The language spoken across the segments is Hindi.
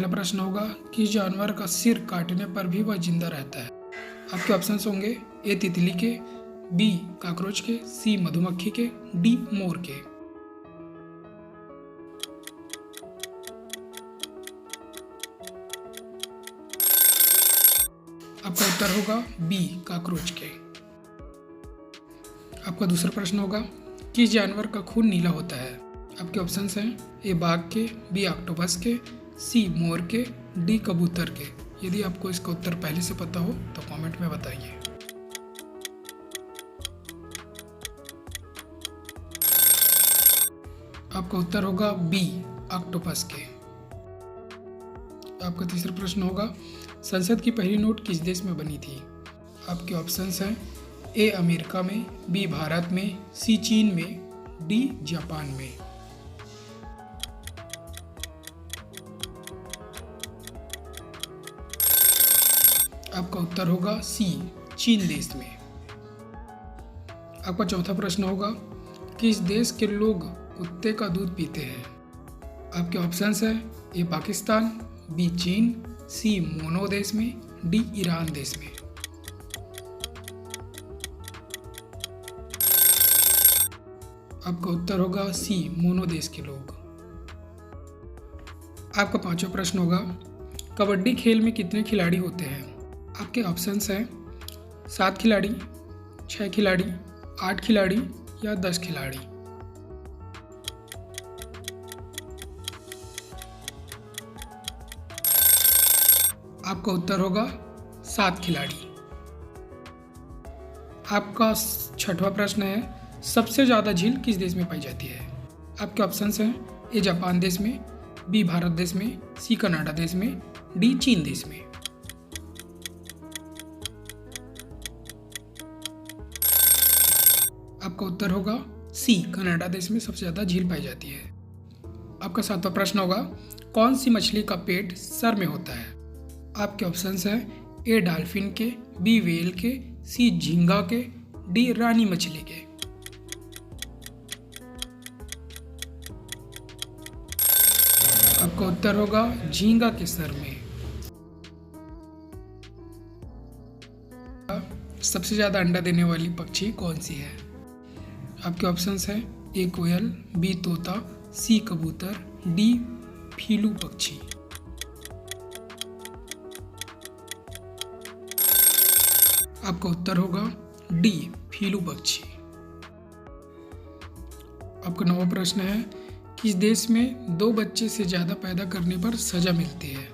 पहला प्रश्न होगा, किस जानवर का सिर काटने पर भी वह जिंदा रहता है? आपके ऑप्शंस होंगे ए तितली के, बी कॉकरोच के, सी मधुमक्खी के, डी मोर के। आपका उत्तर होगा बी कॉकरोच के। आपका दूसरा प्रश्न होगा, किस जानवर का खून नीला होता है? आपके ऑप्शंस हैं ए बाघ के, बी ऑक्टोपस के, सी मोर के, डी कबूतर के। यदि आपको इसका उत्तर पहले से पता हो तो कमेंट में बताइए। आपका उत्तर होगा बी ऑक्टोपस के। आपका तीसरा प्रश्न होगा, संसद की पहली नोट किस देश में बनी थी? आपके ऑप्शंस हैं ए अमेरिका में, बी भारत में, सी चीन में, डी जापान में। आपका उत्तर होगा सी चीन देश में। आपका चौथा प्रश्न होगा, किस देश के लोग कुत्ते का दूध पीते हैं? आपके ऑप्शंस हैं ए पाकिस्तान, बी चीन, सी मोनो देश में, डी ईरान देश में। आपका उत्तर होगा सी मोनो देश के लोग। आपका पांचवा प्रश्न होगा, कबड्डी खेल में कितने खिलाड़ी होते हैं? आपके ऑप्शंस हैं 7 खिलाड़ी, 6 खिलाड़ी, 8 खिलाड़ी या 10 खिलाड़ी। आपका उत्तर होगा 7 खिलाड़ी। आपका छठवां प्रश्न है, सबसे ज़्यादा झील किस देश में पाई जाती है? आपके ऑप्शंस हैं ए जापान देश में, बी भारत देश में, सी कनाडा देश में, डी चीन देश में। आपका उत्तर होगा सी कनाडा देश में सबसे ज़्यादा झील पाई जाती है। आपका सातवां प्रश्न होगा, कौन सी मछली का पेट सर में होता है? आपके ऑप्शंस हैं ए डॉल्फिन के, बी व्हेल के, सी झींगा के, डी रानी मछली के। आपका उत्तर होगा झींगा के सर में। सबसे ज्यादा अंडा देने वाली पक्षी कौन सी है? आपके ऑप्शंस हैं ए कोयल, बी तोता, सी कबूतर, डी फीलू पक्षी। आपका उत्तर होगा डी फीलू पक्षी। आपका नौवां प्रश्न है, किस देश में 2 बच्चे से ज़्यादा पैदा करने पर सजा मिलती है?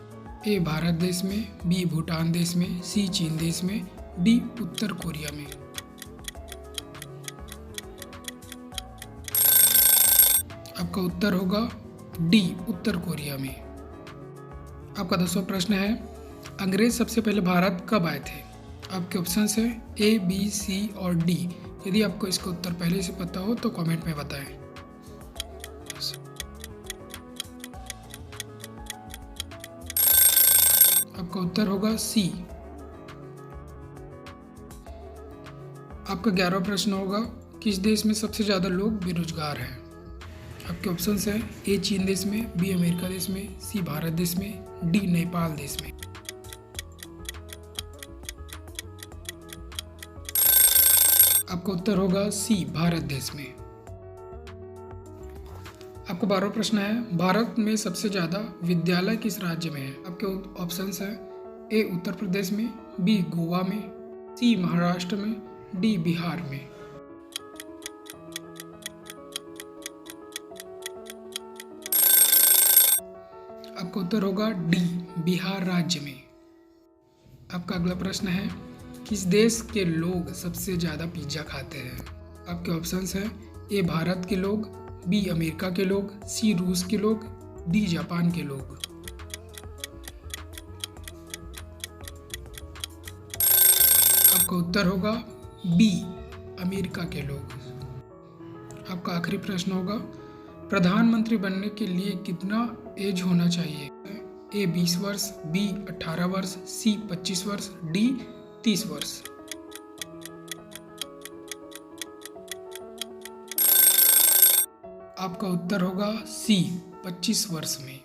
ए भारत देश में, बी भूटान देश में, सी चीन देश में, डी उत्तर कोरिया में। आपका उत्तर होगा डी उत्तर कोरिया में। आपका 10वां प्रश्न है, अंग्रेज सबसे पहले भारत कब आए थे? आपके ऑप्शंस है ए, बी, सी और डी। यदि आपको इसका उत्तर पहले से पता हो तो कमेंट में बताएं। आपका उत्तर होगा सी। आपका 11वां प्रश्न होगा, किस देश में सबसे ज़्यादा लोग बेरोजगार हैं? आपके ऑप्शंस हैं ए चीन देश में, बी अमेरिका देश में, सी भारत देश में, डी नेपाल देश में। आपका उत्तर होगा सी भारत देश में। आपका 12वां प्रश्न है, भारत में सबसे ज़्यादा विद्यालय किस राज्य में है? आपके ऑप्शंस हैं ए उत्तर प्रदेश में, बी गोवा में, सी महाराष्ट्र में, डी बिहार में। आपका उत्तर होगा डी बिहार राज्य में। आपका अगला प्रश्न है, किस देश के लोग सबसे ज़्यादा पिज्ज़ा खाते हैं? आपके ऑप्शंस हैं ए भारत के लोग, बी अमेरिका के लोग, सी रूस के लोग, डी जापान के लोग। आपका उत्तर होगा बी अमेरिका के लोग। आपका आखिरी प्रश्न होगा, प्रधानमंत्री बनने के लिए कितना एज होना चाहिए? ए 20 वर्ष, बी 18 वर्ष, सी 25 वर्ष, डी 30 वर्ष। आपका उत्तर होगा सी 25 वर्ष में।